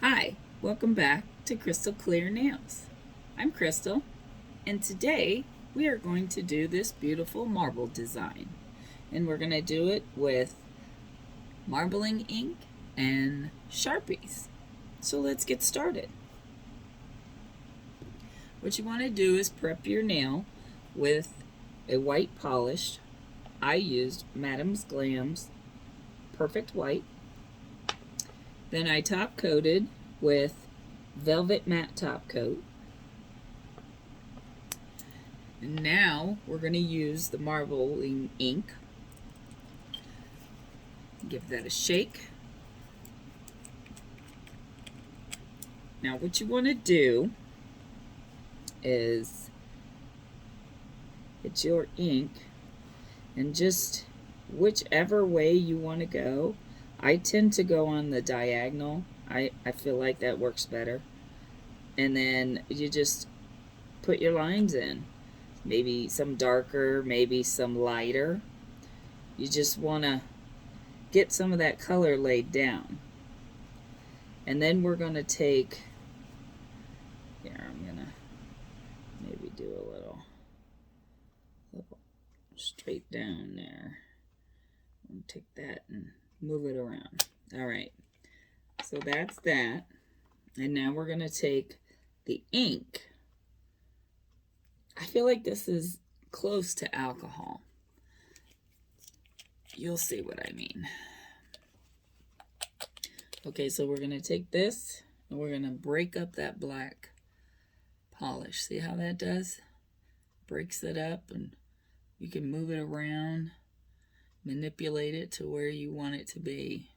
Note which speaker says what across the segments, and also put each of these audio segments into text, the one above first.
Speaker 1: Hi, welcome back to Crystal Clear Nails. I'm Crystal, and today we are going to do this beautiful marble design. And we're going to do it with marbling ink and Sharpies. So let's get started. What you want to do is prep your nail with a white polish. I used Madame Glam's Perfect White. Then I top coated with Velvet Matte Top Coat. And now we're going to use the marbling ink. Give that a shake. Now what you want to do is get your ink and just whichever way you want to go. I tend to go on the diagonal. I feel like that works better. And then you just put your lines in. Maybe some darker, maybe some lighter. You just want to get some of that color laid down. And then we're going to take, here I'm going to maybe do a little straight down there. I'm going to take that and move it around. All right, so that's that. And now we're going to take the ink. I feel like this is close to alcohol. You'll see what I mean. Okay, so we're going to take this and we're going to break up that black polish. See how that does? Breaks it up, and you can move it around, manipulate it to where you want it to be.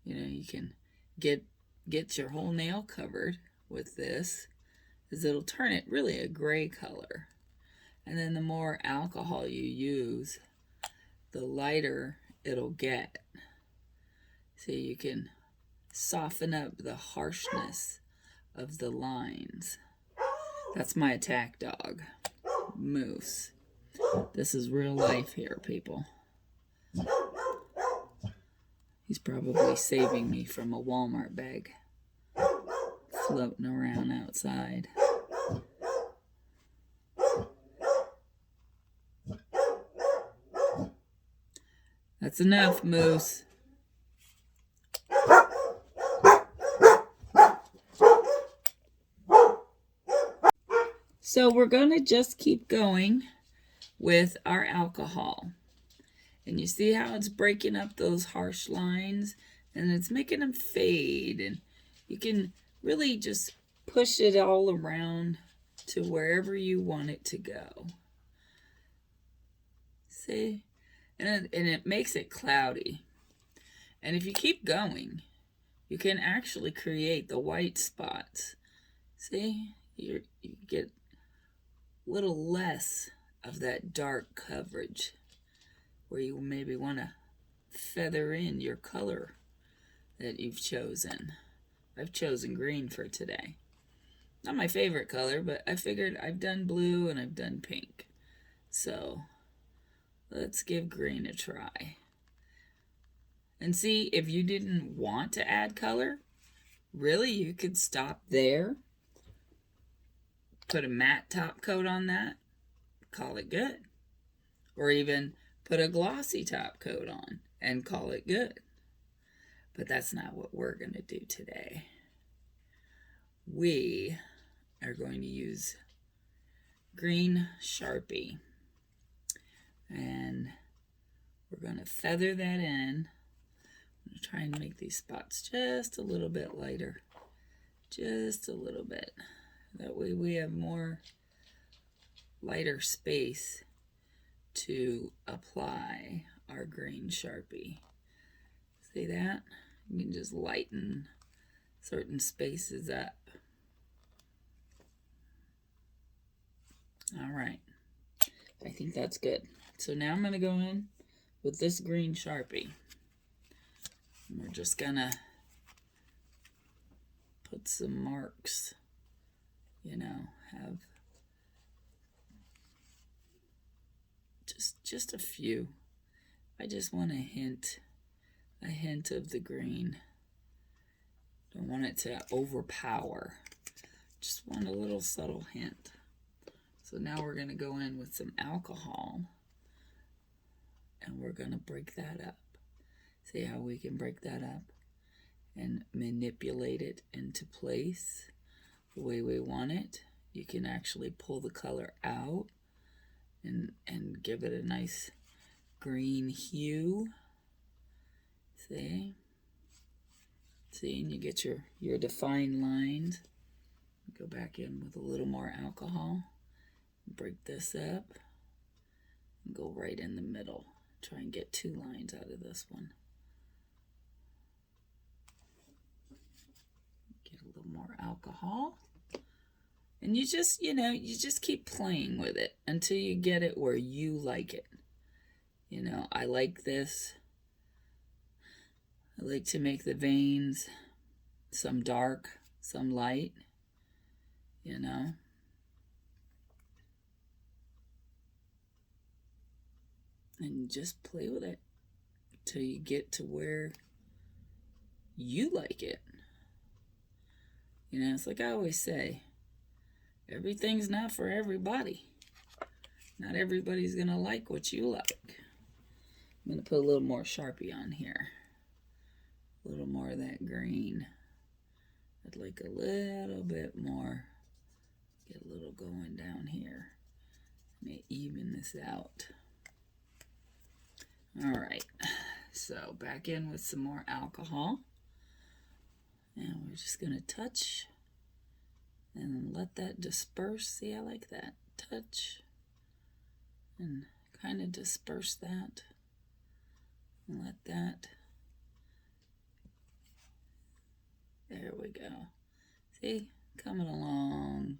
Speaker 1: You know, you can get your whole nail covered with this, because it'll turn it really a gray color. And then the more alcohol you use, the lighter it'll get. So you can soften up the harshness of the lines. That's my attack dog, Moose. This is real life here, people. He's probably saving me from a Walmart bag floating around outside. That's enough, Moose. So we're going to just keep going with our alcohol. And you see how it's breaking up those harsh lines, and it's making them fade. And you can really just push it all around to wherever you want it to go. See? And it makes it cloudy. And if you keep going, you can actually create the white spots. See? You get a little less of that dark coverage, where you maybe want to feather in your color that you've chosen. I've chosen green for today. Not my favorite color, but I figured I've done blue and I've done pink. So let's give green a try. And see, if you didn't want to add color, really you could stop there, put a matte top coat on that, call it good. Or even put a glossy top coat on and call it good. But that's not what we're going to do today. We are going to use green Sharpie. And we're going to feather that in. I'm going to try and make these spots just a little bit lighter. Just a little bit. That way we have more lighter space to apply our green Sharpie. See that? You can just lighten certain spaces up. All right. I think that's good. So now I'm going to go in with this green Sharpie. And we're just going to put some marks, have just a few. I just want a hint of the green. Don't want it to overpower. Just want a little subtle hint. So now we're going to go in with some alcohol and we're going to break that up. See how we can break that up and manipulate it into place the way we want it. You can actually pull the color out and give it a nice green hue. See? See, and you get your defined lines. Go back in with a little more alcohol. Break this up. And go right in the middle. Try and get 2 lines out of this one. Get a little more alcohol. And you just, you know, you just keep playing with it until you get it where you like it. You know, I like this. I like to make the veins some dark, some light, you know. And just play with it till you get to where you like it. You know, it's like I always say, everything's not for everybody. Not everybody's gonna like what you like. I'm gonna put a little more Sharpie on here. A little more of that green. I'd like a little bit more. Get a little going down here. May even this out. All right, so back in with some more alcohol. And we're just gonna touch and let that disperse. See, I like that. Touch and kind of disperse that. And let that. There we go. See, coming along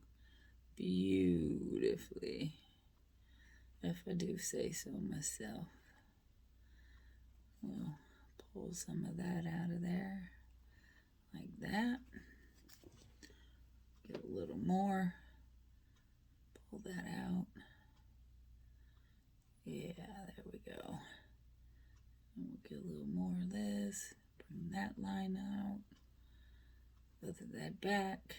Speaker 1: beautifully, if I do say so myself. We'll pull some of that out of there, like that. Get a little more. Pull that out. Yeah, there we go. And we'll get a little more of this. Bring that line out. Feather that back.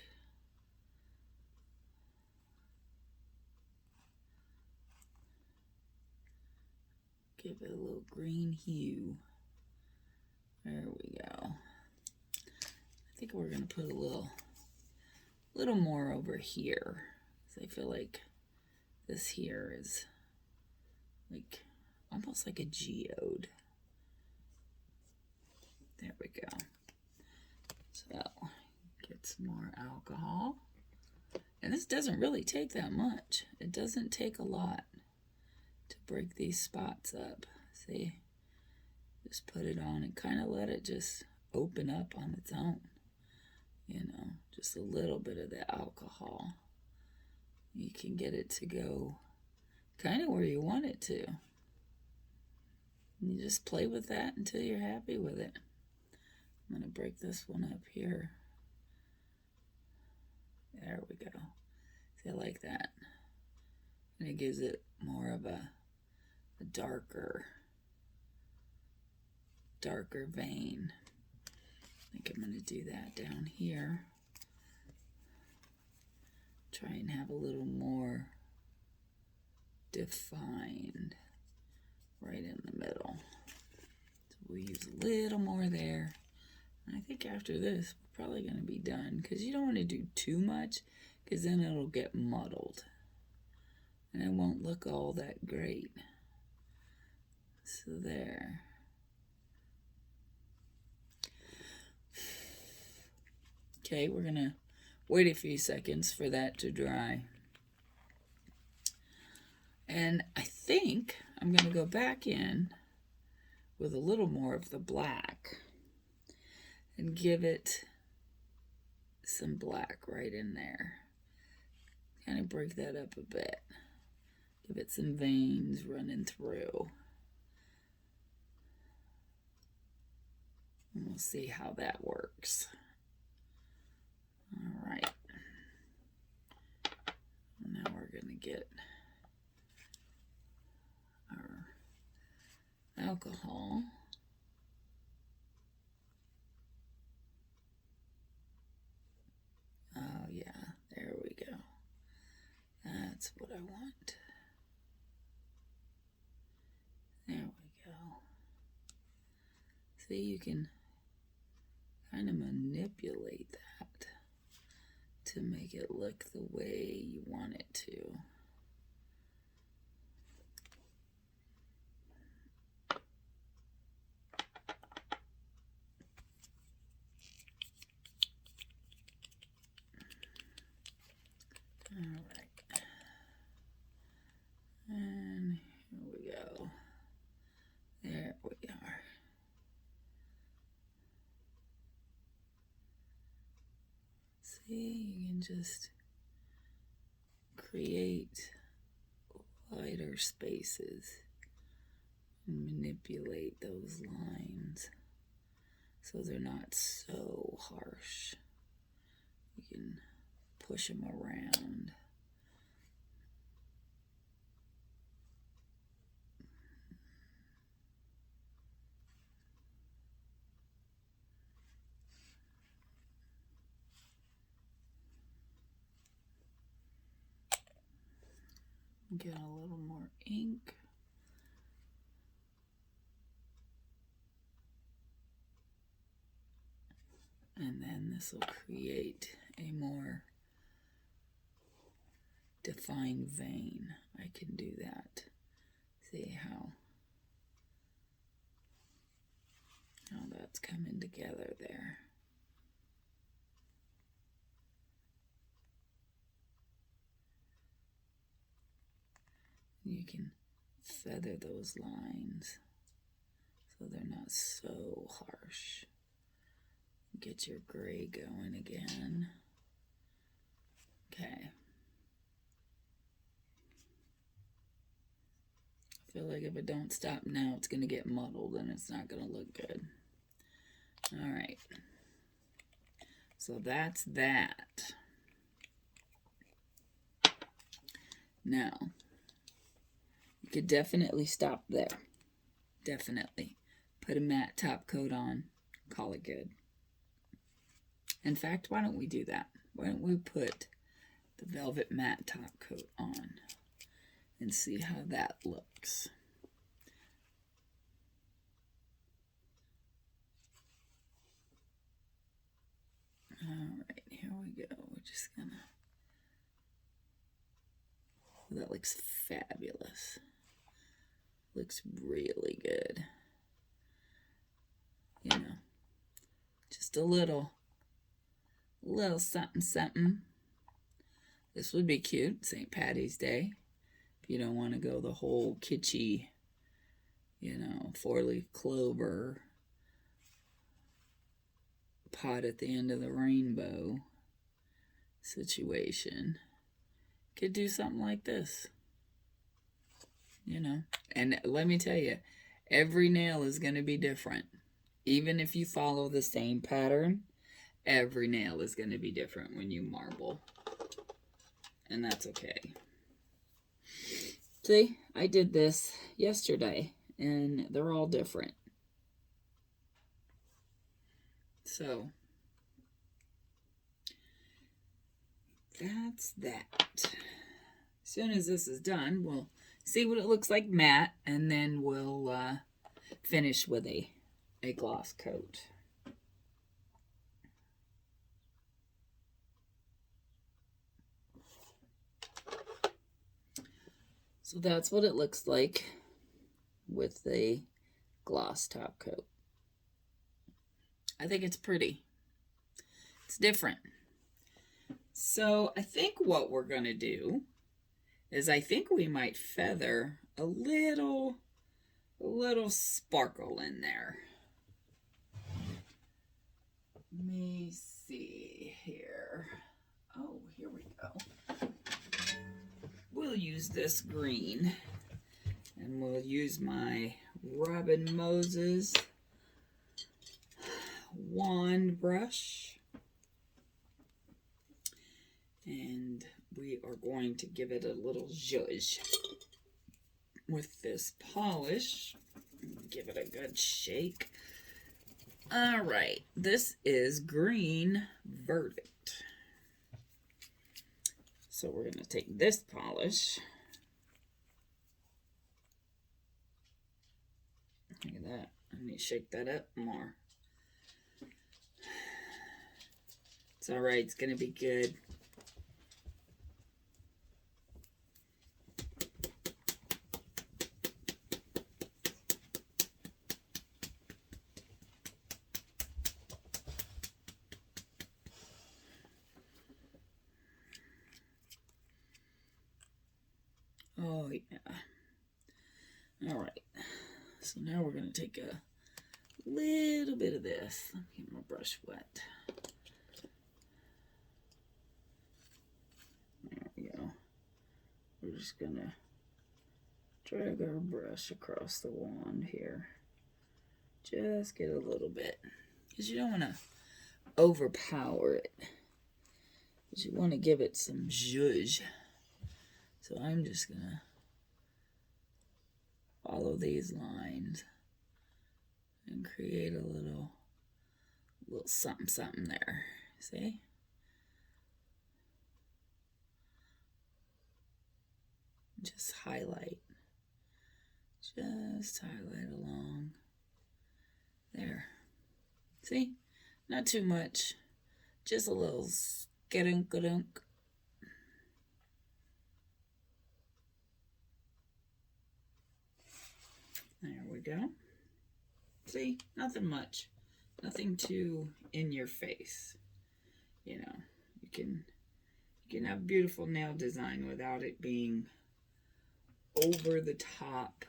Speaker 1: Give it a little green hue. There we go. I think we're going to put a little more over here. So I feel like this here is like almost like a geode. There we go. So get some more alcohol. And this doesn't really take that much. It doesn't take a lot to break these spots up. See? Just put it on and kind of let it just open up on its own. You know, just a little bit of the alcohol. You can get it to go kind of where you want it to. And you just play with that until you're happy with it. I'm going to break this one up here. There we go. See, I like that. And it gives it more of a darker vein. I think I'm going to do that down here. Try and have a little more defined right in the middle. So we'll use a little more there. And I think after this, we're probably going to be done because you don't want to do too much because then it'll get muddled. And it won't look all that great. So there. Okay, we're going to wait a few seconds for that to dry. And I think I'm going to go back in with a little more of the black and give it some black right in there. Kind of break that up a bit. Give it some veins running through. And we'll see how that works. All right. Now we're going to get our alcohol. That's what I want. There we go. See, you can kind of manipulate that to make it look the way you want it to. All right. And here we go. There we are. See, you can just create lighter spaces and manipulate those lines so they're not so harsh. You can push them around. Get a little more ink. And then this will create a more defined vein. I can do that. See how that's coming together there. You can feather those lines so they're not so harsh. Get your gray going again. Okay. I feel like if I don't stop now, it's going to get muddled and it's not going to look good. All right. So that's that. Now, you could definitely stop there. Definitely. Put a matte top coat on. Call it good. In fact, why don't we do that? Why don't we put the velvet matte top coat on and see how that looks. All right, here we go. We're just gonna... Oh, that looks fabulous. Looks really good. You know, just a little something something. This would be cute, St. Patty's Day. If you don't want to go the whole kitschy, you know, 4-leaf clover pot at the end of the rainbow situation, could do something like this. You know, and let me tell you, every nail is going to be different. Even if you follow the same pattern, every nail is going to be different when you marble. And that's okay. See, I did this yesterday, and they're all different. So, that's that. As soon as this is done, we'll see what it looks like matte, and then we'll finish with a gloss coat. So that's what it looks like with the gloss top coat. I think it's pretty. It's different. So I think what we're going to do is I think we might feather a little sparkle in there. Let me see here. Oh, here we go. We'll use this green, and we'll use my Robin Moses wand brush, and we are going to give it a little zhuzh with this polish. Give it a good shake. All right, this is Green Verdict. So we're going to take this polish. Look at that. I need to shake that up more. It's all right. It's going to be good. Oh, yeah. All right. So now we're going to take a little bit of this. Let me get my brush wet. There we go. We're just going to drag our brush across the wand here. Just get a little bit. Because you don't want to overpower it. But you want to give it some zhuzh. So I'm just going to follow these lines and create a little something there. See? Just highlight. Just highlight along there. See? Not too much. Just a little skadunk-gadunk. There we go. See, nothing much. Nothing too in your face. You know, you can have beautiful nail design without it being over the top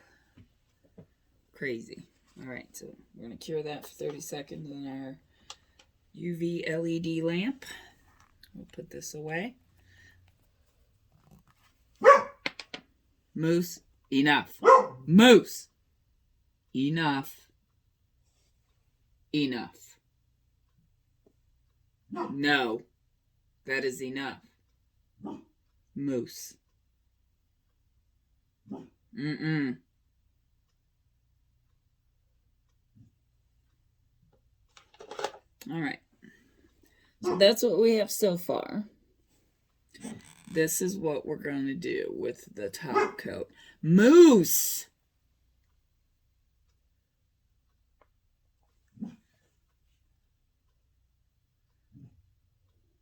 Speaker 1: crazy. All right, so we're going to cure that for 30 seconds in our UV LED lamp. We'll put this away. Moose, enough. Moose! Enough. Enough. No. That is enough. Moose. Mm-mm. All right. So that's what we have so far. This is what we're going to do with the top coat. Moose!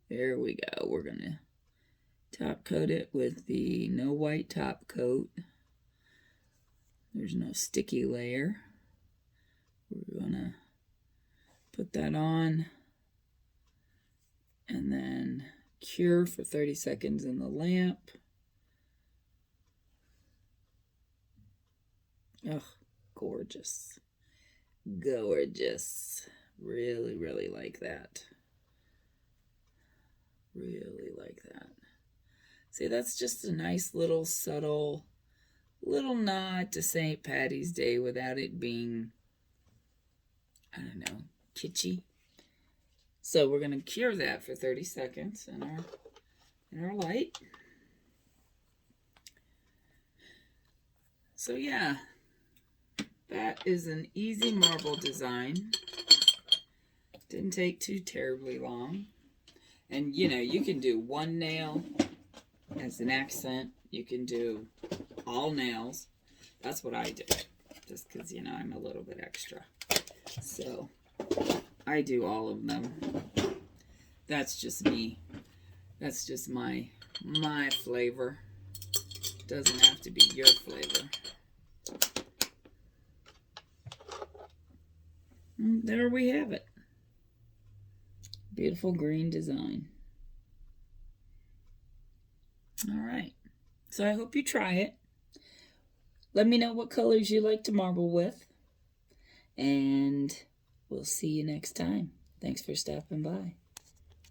Speaker 1: There we go. We're going to top coat it with the no white top coat. There's no sticky layer. We're going to put that on and then cure for 30 seconds in the lamp. Oh, gorgeous. Gorgeous. Really, really like that. Really like that. See, that's just a nice little subtle little nod to St. Patty's Day without it being, I don't know, kitschy. So we're going to cure that for 30 seconds in our light. So yeah, that is an easy marble design. Didn't take too terribly long. And, you know, you can do one nail as an accent. You can do all nails. That's what I do. Just because, you know, I'm a little bit extra. So, I do all of them. That's just me. That's just my flavor. Doesn't have to be your flavor. And there we have it. Beautiful green design. All right. So I hope you try it. Let me know what colors you like to marble with. And we'll see you next time. Thanks for stopping by.